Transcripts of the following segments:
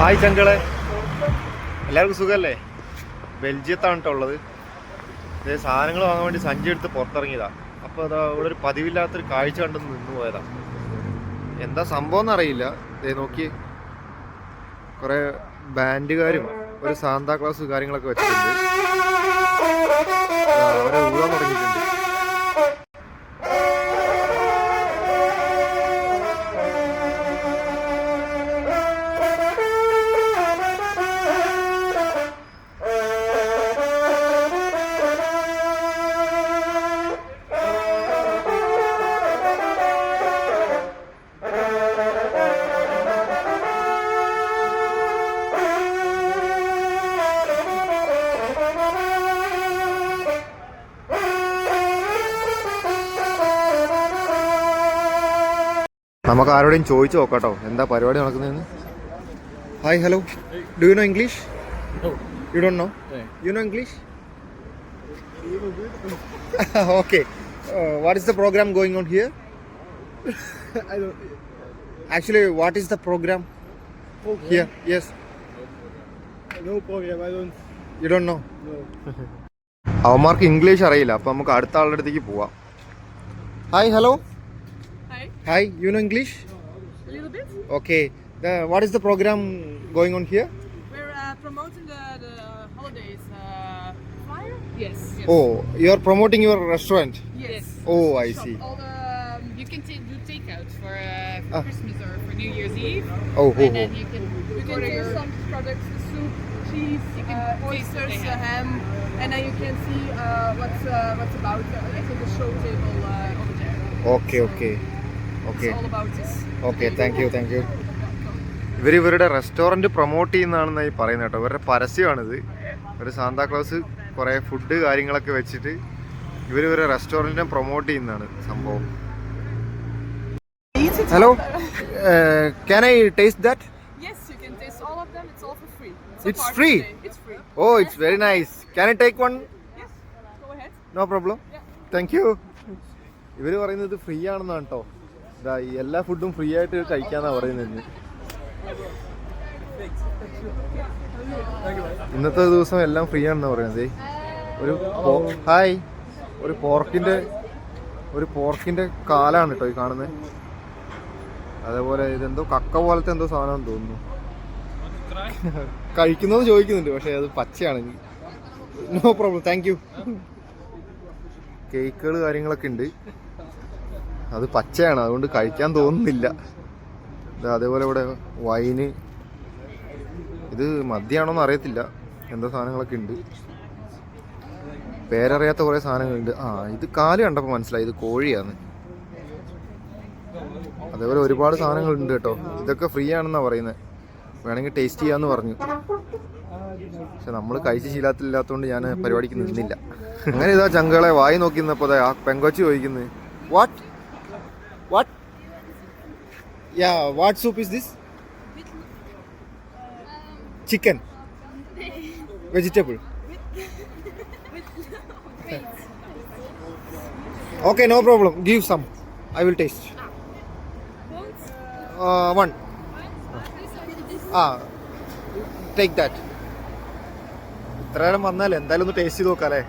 Hi ചങ്കളെ, എല്ലാവർക്കും സുഖമല്ലേ? ബെൽജിയത്താണ് കേട്ടോ ഉള്ളത്. ഇതേ സാധനങ്ങൾ വാങ്ങാൻ വേണ്ടി സഞ്ചി എടുത്ത് പുറത്തിറങ്ങിയതാ. അപ്പോൾ അതാ ഇവിടെ ഒരു പതിവില്ലാത്തൊരു കാഴ്ച കണ്ടെന്ന് നിന്ന് പോയതാ. എന്താ സംഭവം എന്നറിയില്ല. ഇതേ നോക്കി, കുറേ ബാൻഡുകാരും ഒരു സാന്താക്ലാസ് കാര്യങ്ങളൊക്കെ വെച്ചിട്ടുണ്ട്. അവരെ ഊഴാൻ തുടങ്ങിയിട്ടുണ്ട്. നമുക്ക് ആരോടെയും ചോദിച്ചു നോക്കാട്ടോ എന്താ പരിപാടി നടക്കുന്നതെന്ന്. Hi, hello, do you know English? You don't know? You know English? Okay. What is the program going on here? Actually what is the program here? Yes. No program, I don't. You don't know? അവന്മാർക്ക് English അറിയില്ല. അപ്പം നമുക്ക് അടുത്ത ആളുടെ അടുത്തേക്ക് പോവാം. Hi, hello. Hi, you know English? A little bit. Okay. What is the program going on here? We're promoting the holidays flyer. Yes. Oh, you are promoting your restaurant? Yes. Oh, I Shop. see. All the you can do takeout for Christmas or for New Year's Eve. Oh, And then you can taste some products: the soup, cheese, oysters, ham, and then you can see what's about the show table over there. Okay, okay. Okay. It's all about this. Okay, thank you, thank you. ഇവരുടെ restaurant promote ചെയ്യുന്നതാണെന്നായി പറയുന്നത് കേട്ടോ. ഇവരുടെ പരസ്യമാണിത്. ഒരു Santa Claus കുറേ food കാര്യങ്ങളൊക്കെ വെച്ചിട്ട് ഇവരുടെ റെസ്റ്റോറൻറ്റിനെ promote ചെയ്യുന്നതാണ് സംഭവം. Hello, can I taste that? Yes, you can taste all of them. It's all for free. It's free? It's free. Oh, it's very nice. Can I take one? Yes, go ahead. No problem. Yeah. Thank you. ഇവർ പറയുന്നത് free ആണെന്നാണ് കേട്ടോ. ഇതാ ഈ എല്ലാ ഫുഡും free ആയിട്ട് കഴിക്കാന്നാണ് പറയുന്നത്. ഇന്നത്തെ ദിവസം എല്ലാം ഫ്രീ ആണെന്നാണ് പറയുന്നത്. ഹായ്, ഒരു പോർക്കിന്റെ കാലാണ് കേട്ടോ ഈ കാണുന്നത്. അതേപോലെ ഇതെന്തോ കക്ക പോലത്തെ എന്തോ സാധനം തോന്നുന്നു. കഴിക്കുന്നത് ചോദിക്കുന്നുണ്ട്, പക്ഷെ അത് പച്ചയാണെങ്കിൽ. No problem, thank you. കേക്കുകൾ കാര്യങ്ങളൊക്കെ ഉണ്ട്. അത് പച്ചയാണ്, അതുകൊണ്ട് കഴിക്കാൻ തോന്നുന്നില്ല. അതേപോലെ ഇവിടെ വൈന്, ഇത് മദ്യമാണോന്ന് അറിയത്തില്ല, എന്തോ സാധനങ്ങളൊക്കെ ഉണ്ട്. പേരറിയാത്ത കുറേ സാധനങ്ങളുണ്ട്. ഇത് കാല് കണ്ടപ്പോൾ മനസ്സിലായി ഇത് കോഴിയാണ്. അതേപോലെ ഒരുപാട് സാധനങ്ങളുണ്ട് കേട്ടോ. ഇതൊക്കെ ഫ്രീ ആണെന്നാണ് പറയുന്നത്. വേണമെങ്കിൽ ടേസ്റ്റ് ചെയ്യാമെന്ന് പറഞ്ഞു. പക്ഷെ നമ്മൾ കഴിച്ച് ശീലത്തില്ലാത്തതുകൊണ്ട് ഞാൻ പരിപാടിക്ക് നിന്നില്ല. അങ്ങനെ ഇതാ ചങ്കളെ വായി നോക്കി നിന്നപ്പോൾ ആ പെങ്കൊച്ചി ചോദിക്കുന്നത്, what soup is this? Chicken? Vegetable? Okay, no problem. Give some. I will taste. One. Take that. ഇത്ര നേരം വന്നാൽ എന്തായാലും ഒന്ന് ടേസ്റ്റ് ചെയ്ത് നോക്കാല്ലേ.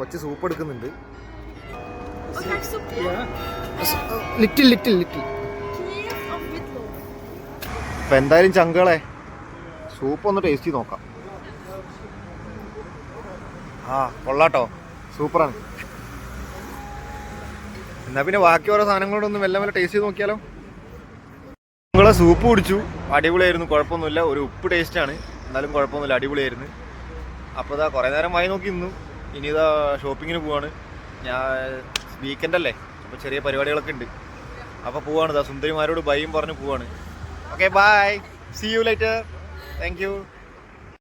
കൊച്ചു സൂപ്പ് എടുക്കുന്നുണ്ട്. ലിറ്റിൽ. അപ്പൊ എന്തായാലും ചങ്കളെ സൂപ്പ് ഒന്ന് ടേസ്റ്റ് ചെയ്ത് നോക്കാം. കൊള്ളാട്ടോ, സൂപ്പറാണ്. എന്നാ പിന്നെ ബാക്കി ഓരോ സാധനങ്ങളോടൊന്നും മെല്ലെ ടേസ്റ്റ് ചെയ്ത് നോക്കിയാലോ. ഞങ്ങളെ സൂപ്പ് കുടിച്ചു, അടിപൊളിയായിരുന്നു, കുഴപ്പമൊന്നുമില്ല. ഒരു ഉപ്പ് ടേസ്റ്റാണ്, എന്നാലും കുഴപ്പമൊന്നുമില്ല, അടിപൊളിയായിരുന്നു. അപ്പോൾ ഇതാ കുറേ നേരം വായി നോക്കി നിന്നു. ഇനി ഇതാ ഷോപ്പിങ്ങിന് പോവാണ്. ഞാൻ വീക്കെൻഡ് അല്ലേ, അപ്പോൾ ചെറിയ പരിപാടികളൊക്കെ ഉണ്ട്. അപ്പോൾ പോവാണ്. ഇതാ സുന്ദരിമാരോട് ബൈയും പറഞ്ഞ് പോവാണ്. Okay, bye, see you later. Thank U.